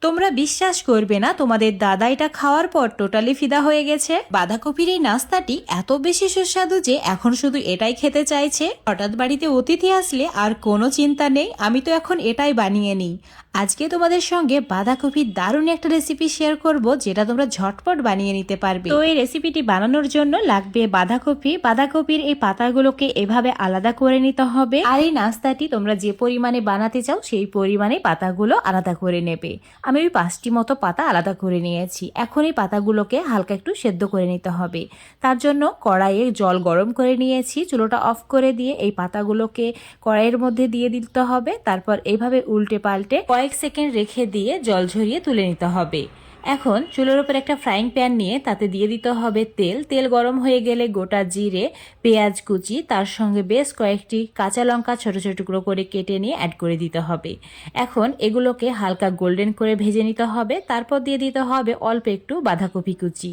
তোমরা বিশ্বাস করবে না, তোমাদের দাদা এটা খাওয়ার পর টোটালি ফিদা হয়ে গেছে। বাঁধাকপির এই নাস্তাটি এত বেশি সুস্বাদু যে এখন শুধু এটাই খেতে চাইছে। হঠাৎ বাড়িতে অতিথি আসলে আর কোনো চিন্তা নেই, আমি তো এখন এটাই বানিয়ে নিই। আজকে তোমাদের সঙ্গে বাঁধাকপির দারুণ একটা রেসিপি শেয়ার করব, যেটা তোমরা ঝটপট বানিয়ে নিতে পারবে। তো এই রেসিপিটি বানানোর জন্য লাগবে বাঁধাকপি। বাঁধাকপির এই পাতাগুলোকে এভাবে আলাদা করে নিতে হবে। আর এই নাস্তাটি তোমরা যে পরিমাণে বানাতে চাও সেই পরিমাণে পাতাগুলো আলাদা করে নেবে। আমি ওই 5টি মতো পাতা আলাদা করে নিয়েছি। এখন এই পাতাগুলোকে হালকা একটু সেদ্ধ করে নিতে হবে। তার জন্য কড়াইয়ে জল গরম করে নিয়েছি। চুলোটা অফ করে দিয়ে এই পাতাগুলোকে কড়াইয়ের মধ্যে দিয়ে দিতে হবে। তারপর এইভাবে উল্টে পাল্টে কয়েক সেকেন্ড রেখে দিয়ে জল ঝরিয়ে তুলে নিতে হবে। এখন চুলোর উপর একটা ফ্রাইং প্যান নিয়ে তাতে দিয়ে দিতে হবে তেল। তেল গরম হয়ে গেলে গোটা জিরে, পেঁয়াজ কুচি, তার সঙ্গে বেশ কয়েকটি কাঁচা লঙ্কা ছোট ছোট টুকরো করে কেটে নিয়ে অ্যাড করে দিতে হবে। এখন এগুলোকে হালকা গোল্ডেন করে ভেজে নিতে হবে। তারপর দিয়ে দিতে হবে অল্প একটু বাঁধাকপি কুচি।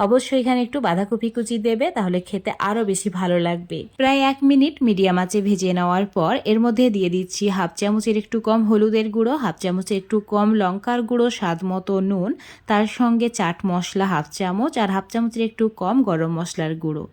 অবশ্যই এখানে একটু বাঁধাকপি কুচি দেবে, তাহলে খেতে আরও বেশি ভালো লাগবে। প্রায় 1 মিনিট মিডিয়াম আঁচে ভেজে নেওয়ার পর এর মধ্যে দিয়ে দিচ্ছি হাফ চামচের একটু কম হলুদের গুঁড়ো, হাফ চামচের একটু কম লঙ্কার গুঁড়ো, স্বাদ মতো নুন, তার সঙ্গে চাট মশলা হাফ চামচ আর হাফ চামচের একটু কম গরম মশলার গুঁড়ো।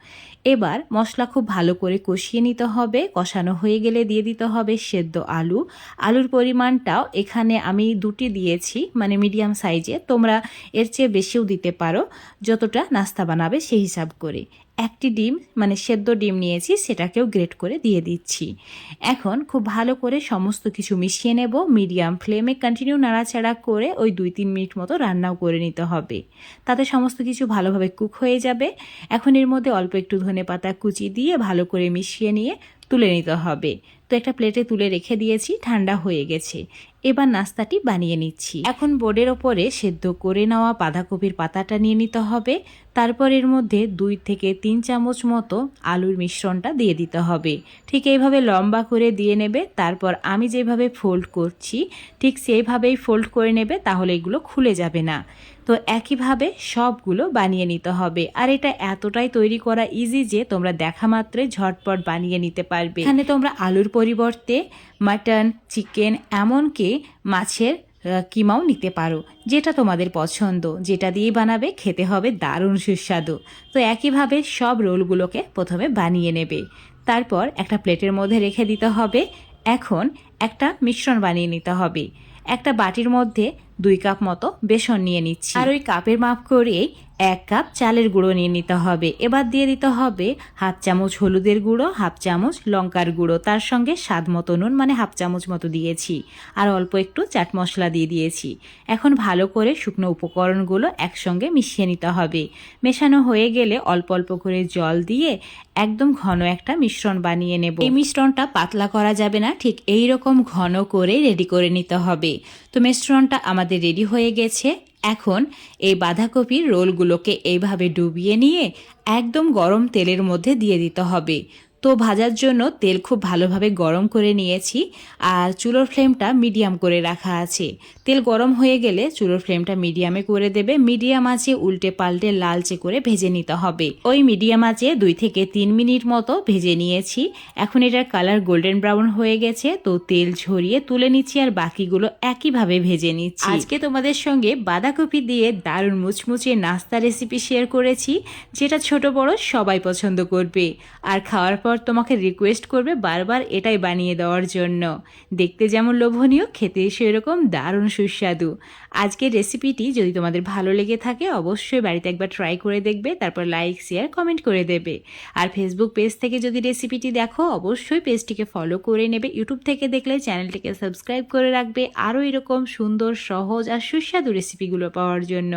এবার মশলা খুব ভালো করে কষিয়ে নিতে হবে। কষানো হয়ে গেলে দিয়ে দিতে হবে সেদ্ধ আলু। আলুর পরিমাণটাও এখানে আমি 2টি দিয়েছি, মানে মিডিয়াম সাইজে। তোমরা এর চেয়ে বেশিও দিতে পারো, যতটা নাস্তা বানাবে সেই হিসাব করে। 1টি ডিম, মানে সেদ্ধ ডিম নিয়েছি, সেটাকেও গ্রেট করে দিয়ে দিচ্ছি। এখন খুব ভালো করে সমস্ত কিছু মিশিয়ে নেব। মিডিয়াম ফ্লেমে কন্টিনিউ নাড়াচাড়া করে ওই 2-3 মিনিট মতো রান্নাও করে নিতে হবে। তাতে সমস্ত কিছু ভালোভাবে কুক হয়ে যাবে। এখন এর মধ্যে অল্প একটু ধনেপাতা কুচি দিয়ে ভালো করে মিশিয়ে নিয়ে তুলে নিতে হবে। তো একটা প্লেটে তুলে রেখে দিয়েছি, ঠান্ডা হয়ে গেছে। এবার নাস্তাটি বানিয়ে নিচ্ছি। এখন বোর্ডের ওপরে সেদ্ধ করে নেওয়া বাঁধাকপির পাতাটা নিয়ে নিতে হবে। তারপর এর মধ্যে 2 থেকে 3 চামচ মতো আলুর মিশ্রণটা দিয়ে দিতে হবে। ঠিক এইভাবে লম্বা করে দিয়ে নেবে। তারপর আমি যেভাবে ফোল্ড করছি ঠিক সেইভাবেই ফোল্ড করে নেবে, তাহলে এগুলো খুলে যাবে না। তো একইভাবে সবগুলো বানিয়ে নিতে হবে। আর এটা এতটাই তৈরি করা ইজি যে তোমরা দেখা মাত্রই ঝটপট বানিয়ে নিতে পারবে। এখানে তোমরা আলুর পরিবর্তে মাটন, চিকেন, এমনকি মাছের কিমাও নিতে পারো, যেটা তোমাদের পছন্দ। যেটা দিয়ে বানাবে খেতে হবে দারুণ সুস্বাদু। তো একইভাবে সব রোলগুলোকে প্রথমে বানিয়ে নেবে। তারপর একটা প্লেটের মধ্যে রেখে দিতে হবে। এখন একটা মিশ্রণ বানিয়ে নিতে হবে। একটা বাটির মধ্যে 2 কাপ মতো বেসন নিয়ে নিচ্ছি। আর ওই কাপের মাপ করে 1 কাপ চালের গুঁড়ো নিয়ে নিতে হবে। এবার দিয়ে দিতে হবে হাফ চামচ হলুদের গুঁড়ো, হাফ চামচ লঙ্কার গুঁড়ো, তার সঙ্গে স্বাদ মতো নুন, মানে হাফ চামচ মতো দিয়েছি। আর অল্প একটু চাট মশলা দিয়ে দিয়েছি। এখন ভালো করে শুকনো উপকরণগুলো একসঙ্গে মিশিয়ে নিতে হবে। মেশানো হয়ে গেলে অল্প অল্প করে জল দিয়ে একদম ঘন একটা মিশ্রণ বানিয়ে নেব। এই মিশ্রণটা পাতলা করা যাবে না, ঠিক এই রকম ঘন করে রেডি করে নিতে হবে। তো মিশ্রণটা আমাদের রেডি হয়ে গেছে। এখন এই বাঁধাকপির রোলগুলোকে এইভাবে ডুবিয়ে নিয়ে একদম গরম তেলের মধ্যে দিয়ে দিতে হবে। তো ভাজার জন্য তেল খুব ভালোভাবে গরম করে নিয়েছি, আর চুলোর ফ্লেমটা মিডিয়াম করে রাখা আছে। তেল গরম হয়ে গেলে চুলোর ফ্লেমটা মিডিয়ামে করে দেবে। মিডিয়াম আঁচে উল্টে পাল্টে লালচে করে ভেজে নিতে হবে। ওই মিডিয়াম আঁচে 2 থেকে 3 মিনিট মতো ভেজে নিয়েছি। এখন এটার কালার গোল্ডেন ব্রাউন হয়ে গেছে। তো তেল ঝরিয়ে তুলে নিচ্ছি, আর বাকিগুলো একইভাবে ভেজে নিচ্ছি। আজকে তোমাদের সঙ্গে বাঁধাকপি দিয়ে দারুণ মুচমুচে নাস্তা রেসিপি শেয়ার করেছি, যেটা ছোট বড় সবাই পছন্দ করবে। আর খাওয়ার পর তোমাকে রিকোয়েস্ট করবে বারবার এটাই বানিয়ে দেওয়ার জন্য। দেখতে যেমন লোভনীয়, খেতে সেরকম দারুণ সুস্বাদু। আজকের রেসিপিটি যদি তোমাদের ভালো লেগে থাকে অবশ্যই বাড়িতে একবার ট্রাই করে দেখবে। তারপর লাইক, শেয়ার, কমেন্ট করে দেবে। আর ফেসবুক পেজ থেকে যদি রেসিপিটি দেখো অবশ্যই পেজটিকে ফলো করে নেবে। ইউটিউব থেকে দেখলে চ্যানেলটিকে সাবস্ক্রাইব করে রাখবে, আরও এরকম সুন্দর, সহজ আর সুস্বাদু রেসিপিগুলো পাওয়ার জন্য।